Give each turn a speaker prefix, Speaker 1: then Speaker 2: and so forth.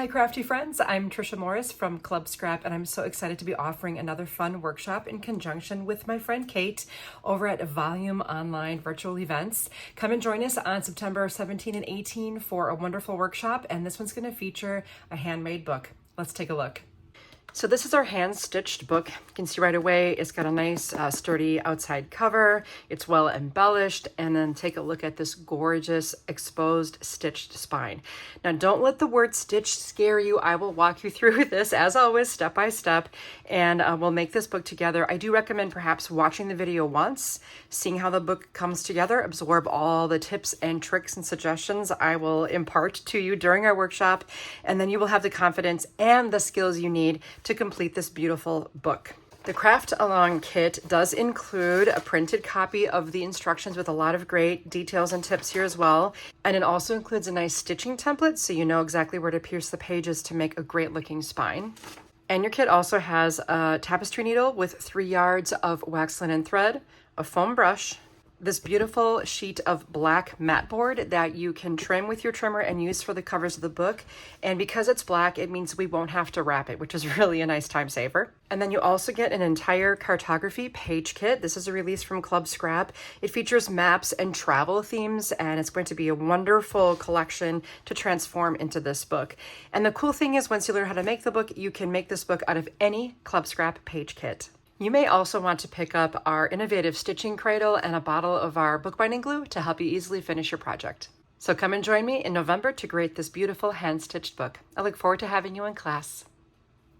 Speaker 1: Hi crafty friends, I'm Trisha Morris from Club Scrap and I'm so excited to be offering another fun workshop in conjunction with my friend Kate over at Volume Online Virtual Events. Come and join us on September 17 and 18 for a wonderful workshop, and this one's going to feature a handmade book. Let's take a look. So this is our hand-stitched book. You can see right away it's got a nice sturdy outside cover. It's well embellished, and then take a look at this gorgeous exposed stitched spine. Now don't let the word stitch scare you. I will walk you through this as always step by step, and we'll make this book together. I do recommend perhaps watching the video once, seeing how the book comes together, absorb all the tips and tricks and suggestions I will impart to you during our workshop, and then you will have the confidence and the skills you need to complete this beautiful book. The Craft Along kit does include a printed copy of the instructions with a lot of great details and tips here as well. And it also includes a nice stitching template so you know exactly where to pierce the pages to make a great looking spine. And your kit also has a tapestry needle with 3 yards of wax linen thread, a foam brush, this beautiful sheet of black mat board that you can trim with your trimmer and use for the covers of the book. And because it's black, it means we won't have to wrap it, which is really a nice time saver. And then you also get an entire cartography page kit. This is a release from Club Scrap. It features maps and travel themes, and it's going to be a wonderful collection to transform into this book. And the cool thing is, once you learn how to make the book, you can make this book out of any Club Scrap page kit. You may also want to pick up our innovative stitching cradle and a bottle of our bookbinding glue to help you easily finish your project. So come and join me in November to create this beautiful hand-stitched book. I look forward to having you in class.